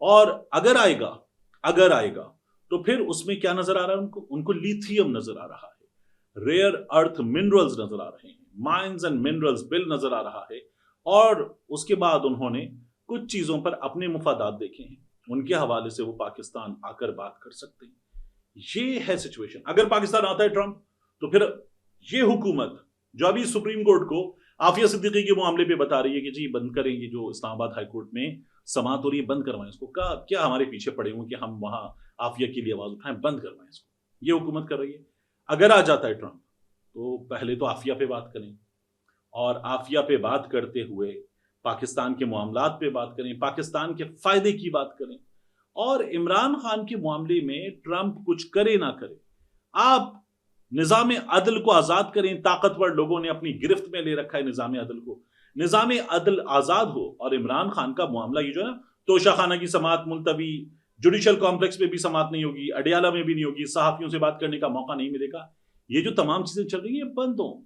اور اگر آئے گا تو پھر اس میں کیا نظر آ رہا ہے ان کو لیتھیم نظر آ رہا ہے, ریئر ارتھ منرلز نظر آ رہے ہیں, مائنز اینڈ منرلز بل نظر آ رہا ہے, اور اس کے بعد انہوں نے کچھ چیزوں پر اپنے مفادات دیکھے ہیں, ان کے حوالے سے وہ پاکستان آ کر بات کر سکتے ہیں. یہ ہے سچویشن. اگر پاکستان آتا ہے ٹرمپ تو پھر یہ حکومت جو ابھی سپریم کورٹ کو عافیہ صدیقی کے معاملے پہ بتا رہی ہے کہ جی بند کریں, یہ جو اسلام آباد ہائی کورٹ میں سماعت ہو رہی ہے بند کروائیں اس کو, کیا ہمارے پیچھے پڑے ہوں کہ ہم وہاں عافیہ کے لیے آواز اٹھائیں, بند کروائیں اس کو, یہ حکومت کر رہی ہے. اگر آ جاتا ہے ٹرمپ تو پہلے تو عافیہ پہ بات کریں, اور عافیہ پہ بات کرتے ہوئے پاکستان کے معاملات پہ بات کریں, پاکستان کے فائدے کی بات کریں, اور عمران خان کے معاملے میں ٹرمپ کچھ کرے نہ کرے, آپ نظام عدل کو آزاد کریں. طاقتور لوگوں نے اپنی گرفت میں لے رکھا ہے نظام عدل کو, نظام عدل آزاد ہو, اور عمران خان کا معاملہ یہ جو ہے نا, توشہ خانہ کی سماعت ملتوی, جوڈیشل کمپلیکس میں بھی سماعت نہیں ہوگی, اڈیالہ میں بھی نہیں ہوگی, صحافیوں سے بات کرنے کا موقع نہیں ملے گا, یہ جو تمام چیزیں چل رہی ہیں بند ہوں.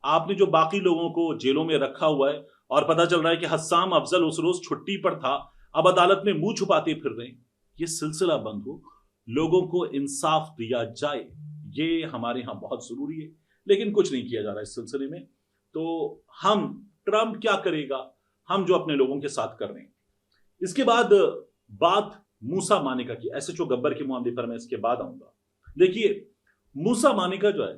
آپ نے جو باقی لوگوں کو جیلوں میں رکھا ہوا ہے اور پتہ چل رہا ہے کہ حسام افضل اس روز چھٹی پر تھا, اب عدالت میں منہ چھپاتے پھر رہے ہیں, یہ سلسلہ بند ہو, لوگوں کو انصاف دیا جائے, یہ ہمارے ہاں بہت ضروری ہے. لیکن کچھ نہیں کیا جا رہا اس سلسلے میں. تو ہم ٹرمپ کیا کرے گا, ہم جو اپنے لوگوں کے ساتھ کر رہے ہیں. اس کے بعد بات موسیٰ مانیکا کی, ایس ایچ او گبر کے معاملے پر میں اس کے بعد آؤں گا. دیکھیے موسیٰ مانیکا جو ہے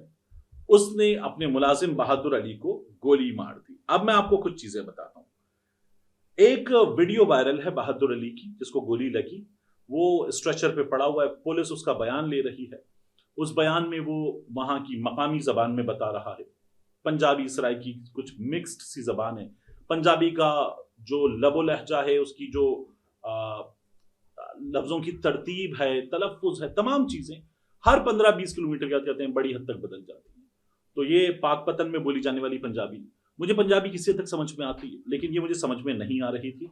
اس نے اپنے ملازم بہادر علی کو گولی مار دی. اب میں آپ کو کچھ چیزیں بتاتا ہوں. ایک ویڈیو وائرل ہے بہادر علی کی جس کو گولی لگی, وہ اسٹریچر پہ پڑا ہوا ہے, پولیس اس کا بیان لے رہی ہے. اس بیان میں وہ وہاں کی مقامی زبان میں بتا رہا ہے, پنجابی سرائی کی کچھ مکسڈ سی زبان ہے, پنجابی کا جو لب و لہجہ ہے, اس کی جو لفظوں کی ترتیب ہے, تلفظ ہے, تمام چیزیں ہر 15-20 کلومیٹر کیا کہتے ہیں بڑی حد تک بدل جاتی ہیں. تو یہ پاک پتن میں بولی جانے والی پنجابی, مجھے پنجابی کسی حد تک سمجھ میں آتی ہے, لیکن یہ مجھے سمجھ میں نہیں آ رہی تھی.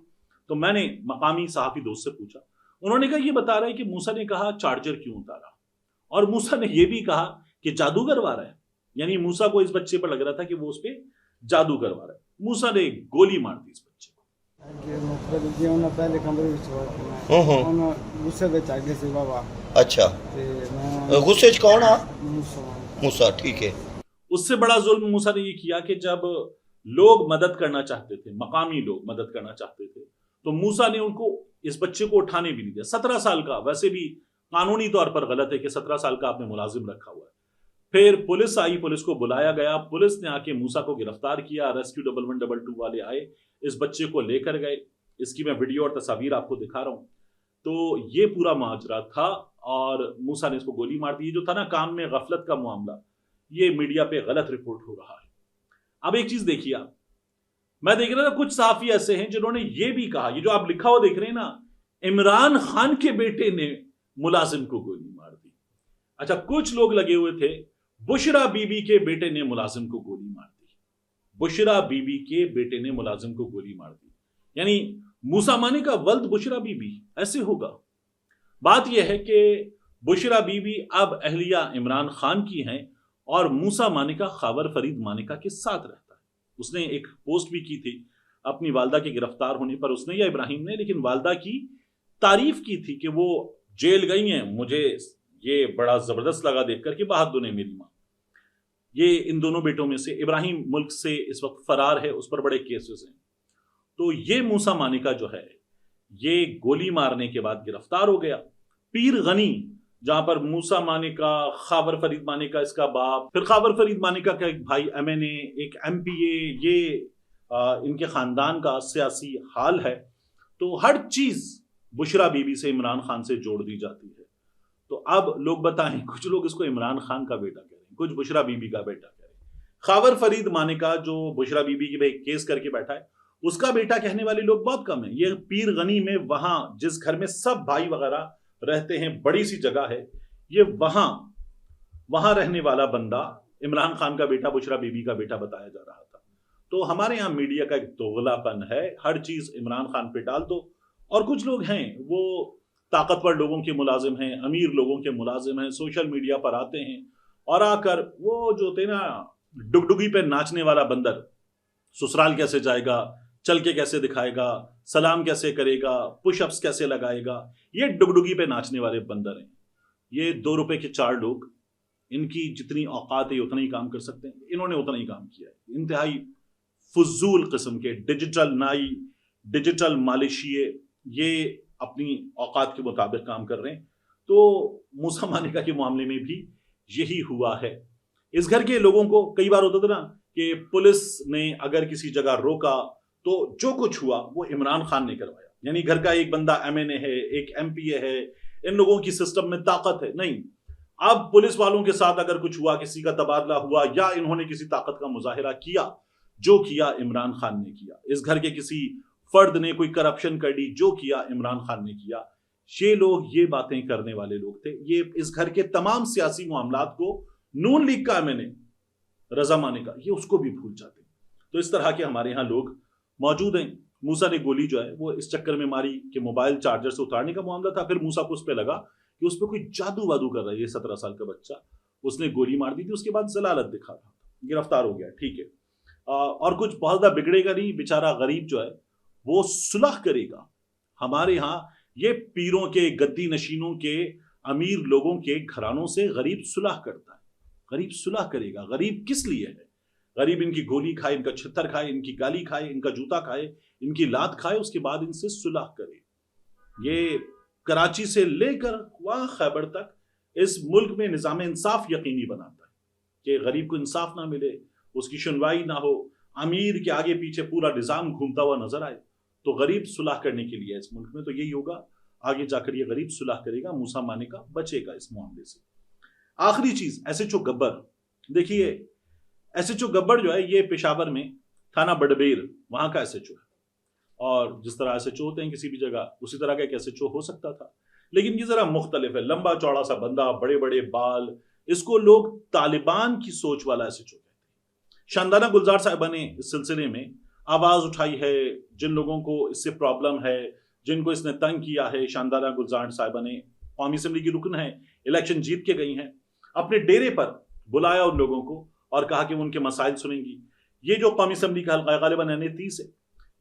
تو میں نے مقامی صحافی دوست سے پوچھا, انہوں نے کہا یہ بتا رہا ہے کہ موسیٰ نے کہا چارجر کیوں اتارا, اور موسیٰ نے یہ بھی کہا کہ جادو کروا رہا ہے. یعنی موسیٰ کو اس بچے پر لگ رہا تھا کہ وہ اس پہ جادو کروا رہا ہے. موسیٰ نے گولی مار دی اس بچے کو. اچھا غصے چ کون آ موسیٰ, ٹھیک ہے. اس سے بڑا ظلم موسیٰ نے یہ کیا کہ جب لوگ مدد کرنا چاہتے تھے, مقامی لوگ مدد کرنا چاہتے تھے, تو موسیٰ نے ان کو اس بچے کو اٹھانے بھی نہیں دیا. 17 سال کا, ویسے بھی قانونی طور پر غلط ہے کہ 17 سال کا آپ نے ملازم رکھا ہوا ہے. پھر پولیس آئی, پولیس کو بلایا گیا, پولیس نے آ کے موسیٰ کو گرفتار کیا, ریسکیو 1122 والے آئے, اس بچے کو لے کر گئے. اس کی میں ویڈیو اور تصاویر آپ کو دکھا رہا ہوں. تو یہ پورا ماجرا تھا, اور موسیٰ نے اس کو گولی مار دی. یہ جو تھا نا کام میں غفلت کا معاملہ, یہ میڈیا پہ غلط رپورٹ ہو رہا ہے. اب ایک چیز دیکھیے آپ, میں دیکھ رہا تھا کچھ صحافی ایسے ہیں جنہوں نے یہ بھی کہا, یہ جو آپ لکھا ہوا دیکھ رہے ہیں نا, عمران خان کے بیٹے نے ملازم کو گولی مار دی. اچھا, کچھ لوگ لگے ہوئے تھے بشرا بی بی کے بیٹے نے ملازم کو گولی مار دی. بشرا بی بی کے بیٹے نے ملازم کو گولی مار دی, یعنی موسیٰ مانیکا ولد بشرا بی بی, ایسے ہوگا. بات یہ ہے کہ بشرا بی بی اب اہلیہ عمران خان کی ہیں, اور موسیٰ مانیکا خاور فرید مانیکا کے ساتھ رہتا ہے. اس نے ایک پوسٹ بھی کی تھی اپنی والدہ کے گرفتار ہونے پر, اس نے یا ابراہیم نے, لیکن والدہ کی تعریف کی تھی کہ وہ جیل گئی ہیں. مجھے یہ بڑا زبردست لگا دیکھ کر کہ بہادر نے میری ماں. یہ ان دونوں بیٹوں میں سے ابراہیم ملک سے اس وقت فرار ہے, اس پر بڑے کیسز ہیں. تو یہ موسیٰ مانیکا جو ہے یہ گولی مارنے کے بعد گرفتار ہو گیا. پیر غنی, جہاں پر موسیٰ مانیکا, خاور فرید مانیکا اس کا باپ, پھر خاور فرید مانیکا کا ایک بھائی ایم این اے, ایک ایم پی اے, یہ ان کے خاندان کا سیاسی حال ہے. تو ہر چیز بشرا بی بی سے, عمران خان سے جوڑ دی جاتی ہے. تو اب لوگ بتائیں, کچھ لوگ اس کو عمران خان کا بیٹا کہہ رہے ہیں, کچھ بشرا بی بی کا بیٹا کہہ رہے ہیں. خاور فرید مانیکا جو بشرا بی بی کی کیس کر کے بیٹھا ہے, اس کا بیٹا کہنے والے لوگ بہت کم ہیں. یہ پیر غنی میں, وہاں جس گھر میں سب بھائی وغیرہ رہتے ہیں, بڑی سی جگہ ہے, یہ وہاں رہنے والا بندہ عمران خان کا بیٹا, بشرا بی بی کا بیٹا بتایا جا رہا تھا. تو ہمارے یہاں میڈیا کا ایک دوغلا پن ہے, ہر چیز عمران خان پہ ڈال دو. اور کچھ لوگ ہیں وہ طاقتور لوگوں کے ملازم ہیں, امیر لوگوں کے ملازم ہیں, سوشل میڈیا پر آتے ہیں اور آ کر وہ جو ہوتے نا ڈگڈگی پہ ناچنے والا بندر, سسرال کیسے جائے گا, چل کے کیسے دکھائے گا, سلام کیسے کرے گا, پش اپس کیسے لگائے گا. یہ ڈگڈگی پہ ناچنے والے بندر ہیں. یہ 2 روپے کے 4 لوگ, ان کی جتنی اوقات ہے اتنا ہی کام کر سکتے ہیں, انہوں نے اتنا ہی کام کیا ہے. انتہائی فضول قسم کے ڈیجیٹل نائی, ڈیجیٹل مالشیے, یہ اپنی اوقات کے مطابق کام کر رہے ہیں. تو موسیٰ مانیکا کے معاملے میں بھی یہی ہوا ہے. اس گھر کے لوگوں کو کئی بار ہوتا تھا نا کہ پولیس نے اگر کسی جگہ روکا تو جو کچھ ہوا وہ عمران خان نے کروایا. یعنی گھر کا ایک بندہ MNA ہے, ایک MPA ہے, ان لوگوں کی سسٹم میں طاقت ہے. نہیں, اب پولیس والوں کے ساتھ اگر کچھ ہوا, کسی کا تبادلہ ہوا یا انہوں نے کسی طاقت کا مظاہرہ کیا, جو کیا عمران خان نے کیا. اس گھر کے کسی فرد نے کوئی کرپشن کر لی, جو کیا عمران خان نے کیا. یہ لوگ یہ باتیں کرنے والے لوگ تھے. یہ اس گھر کے تمام سیاسی معاملات کو نون لیگ کا MNA رضا مانیکا, یہ اس کو بھی بھول جاتے ہیں. تو اس طرح کے ہمارے ہاں لوگ موجود ہیں. موسیٰ نے گولی جو ہے وہ اس چکر میں ماری کہ موبائل چارجر سے اتارنے کا معاملہ تھا. پھر موسیٰ کو اس پہ لگا کہ اس پہ کوئی جادو وادو کر رہا ہے, یہ 17 سال کا بچہ, اس نے گولی مار دی تھی. اس کے بعد ضلالت دکھا رہا تھا, گرفتار ہو گیا. ٹھیک ہے, اور کچھ بہت زیادہ بگڑے گا نہیں. بیچارہ غریب جو ہے وہ صلح کرے گا. ہمارے ہاں یہ پیروں کے, گدی نشینوں کے, امیر لوگوں کے گھرانوں سے غریب صلح کرتا ہے. غریب صلح کرے گا. غریب کس لیے ہے؟ غریب ان کی گولی کھائے, ان کا چھتر کھائے, ان کی گالی کھائے, ان کا جوتا کھائے, ان کی لات کھائے, اس کے بعد ان سے صلح کرے. یہ کراچی سے لے کر وہاں خیبر تک اس ملک میں نظام انصاف یقینی بناتا ہے کہ غریب کو انصاف نہ ملے, اس کی سنوائی نہ ہو, امیر کے آگے پیچھے پورا نظام گھومتا ہوا نظر آئے. تو غریب صلح کرنے کے لیے اس ملک میں تو یہی ہوگا. آگے جا کر یہ غریب صلح کرے گا. موسیٰ مانیکا بچے گا اس معاملے سے. آخری چیز, SHO گبر. دیکھیے SHO گبر جو ہے یہ پشاور میں تھانہ بڑبیر وہاں کا SHO ہے, اور جس طرح SHO ہوتے ہیں کسی بھی جگہ اسی طرح کا ایک SHO ہو سکتا تھا, لیکن یہ ذرا مختلف ہے. لمبا چوڑا سا بندہ, بڑے بڑے بال, اس کو لوگ طالبان کی سوچ والا SHO کہتے ہیں. شاندانہ گلزار صاحبہ نے اس سلسلے میں آواز اٹھائی ہے. جن لوگوں کو اس سے پرابلم ہے, جن کو اس نے تنگ کیا ہے, شاندانہ گلزار صاحبہ نے قومی اسمبلی کی رکن ہے, الیکشن جیت کے گئی ہیں, اپنے ڈیرے پر بلایا ان لوگوں کو اور کہا کہ وہ ان کے مسائل سنیں گی. یہ جو قومی اسمبلی کا حلقہ غالباً NA30 ہے,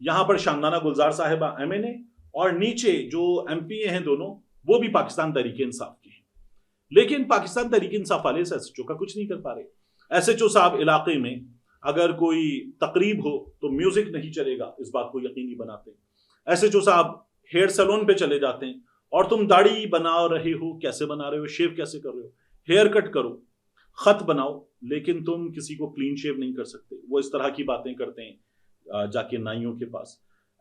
یہاں پر شاندانہ گلزار صاحبہ MNA اور نیچے جو MPA ہیں دونوں, وہ بھی پاکستان تحریک انصاف کے ہیں. لیکن پاکستان تحریک انصاف والے سے SHO کا کچھ نہیں کر پا رہے. SHO صاحب علاقے میں اگر کوئی تقریب ہو تو میوزک نہیں چلے گا, اس بات کو یقینی بناتے ہیں. SHO صاحب ہیئر سیلون پہ چلے جاتے ہیں, اور تم داڑھی بنا رہے ہو, کیسے بنا رہے ہو, شیو کیسے کر رہے ہو, ہیئر کٹ کرو, خط بناؤ, لیکن تم کسی کو کلین شیو نہیں کر سکتے. وہ اس طرح کی باتیں کرتے ہیں جا کے نائیوں کے پاس.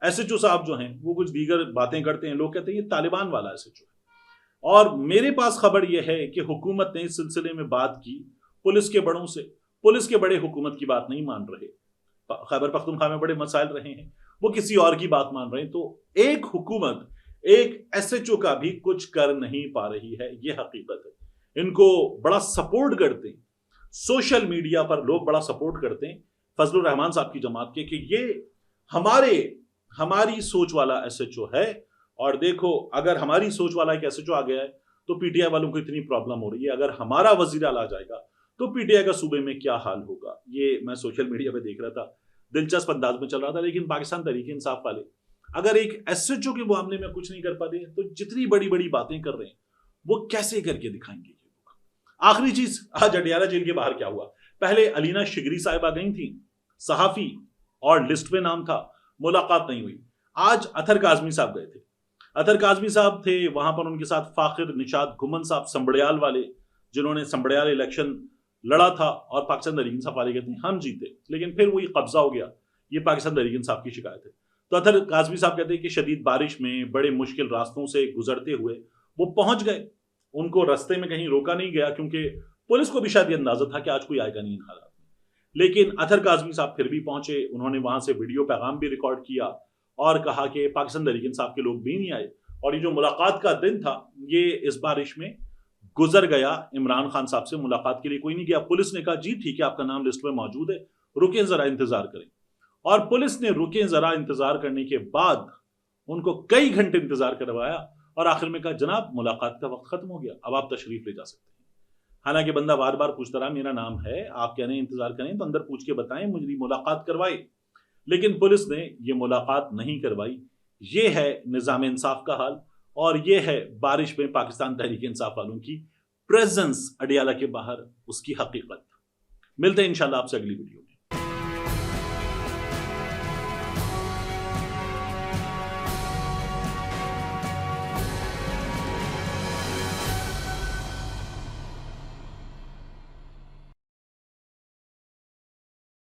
SHO صاحب جو ہیں وہ کچھ دیگر باتیں کرتے ہیں. لوگ کہتے ہیں یہ طالبان والا SHO ہے. اور میرے پاس خبر یہ ہے کہ حکومت نے اس سلسلے میں بات کی پولیس کے بڑوں سے. پولیس کے بڑے حکومت کی بات نہیں مان رہے. خیبر پختونخوا میں بڑے مسائل رہے ہیں, وہ کسی اور کی بات مان رہے ہیں. تو ایک حکومت ایک SHO کا بھی کچھ کر نہیں پا رہی ہے, یہ حقیقت ہے. ان کو بڑا سپورٹ کرتے ہیں, سوشل میڈیا پر لوگ بڑا سپورٹ کرتے ہیں فضل الرحمان صاحب کی جماعت کے, کہ یہ ہماری سوچ والا SHO ہے. اور دیکھو اگر ہماری سوچ والا ایک SHO آ گیا ہے تو PTI والوں کو اتنی پرابلم ہو رہی ہے, اگر ہمارا وزیر اعلیٰ آ جائے گا تو PTI کا صوبے میں کیا حال ہوگا. یہ میں سوشل میڈیا پہ دیکھ رہا تھا, دلچسپ انداز میں چل رہا تھا. لیکن پاکستان تحریک انصاف والے اگر ایک SHO کے معاملے میں کچھ نہیں کر پاتے تو جتنی بڑی بڑی باتیں کر رہے ہیں وہ کیسے کر کے دکھائیں گے. آخری چیز, آج اڈیالہ جیل کے باہر کیا ہوا. پہلے علینا شگری صاحبہ گئی تھیں, صحافی اور لسٹ میں نام تھا, ملاقات نہیں ہوئی. آج اطہر کاظمی صاحب گئے تھے. اطہر کاظمی صاحب تھے وہاں پر, ان کے ساتھ فاخر نشاد گھمن صاحب سمبڑیال والے, جنہوں نے سمبڑیال الیکشن لڑا تھا, اور پاکستان تحریک انصاف والے کہتے ہیں ہم جیتے, لیکن پھر وہی قبضہ ہو گیا. یہ پاکستان تحریک انصاف کی شکایت ہے. تو اطہر کاظمی صاحب کہتے ہیں کہ شدید بارش میں بڑے مشکل راستوں سے گزرتے ہوئے وہ پہنچ گئے. ان کو رستے میں کہیں روکا نہیں گیا, کیونکہ پولیس کو بھی شاید یہ اندازہ تھا کہ آج کوئی آئے گا نہیں ان حالات میں. لیکن اطہر کاظمی صاحب پھر بھی پہنچے. انہوں نے وہاں سے ویڈیو پیغام بھی ریکارڈ کیا اور کہا کہ پاکستان تحریک انصاف کے لوگ بھی نہیں آئے, اور یہ جو ملاقات کا دن تھا یہ اس بارش میں گزر گیا. عمران خان صاحب سے ملاقات کے لیے کوئی نہیں گیا. پولیس نے کہا جی ٹھیک ہے, آپ کا نام لسٹ میں موجود ہے, رکیں ذرا انتظار کریں. اور پولیس نے رکیں ذرا انتظار کرنے کے بعد ان کو کئی گھنٹے انتظار کروایا, اور آخر میں کہا جناب ملاقات کا وقت ختم ہو گیا, اب آپ تشریف لے جا سکتے ہیں. حالانکہ بندہ بار بار پوچھتا رہا میرا نام ہے, آپ کہہ رہے ہیں انتظار کریں تو اندر پوچھ کے بتائیں, مجھے ملاقات کروائے. لیکن پولیس نے یہ ملاقات نہیں کروائی. یہ ہے نظام انصاف کا حال اور یہ ہے بارش میں پاکستان تحریک انصاف والوں کی پریزنس اڈیالہ کے باہر، اس کی حقیقت. ملتے ہیں انشاءاللہ آپ سے اگلی ویڈیو میں.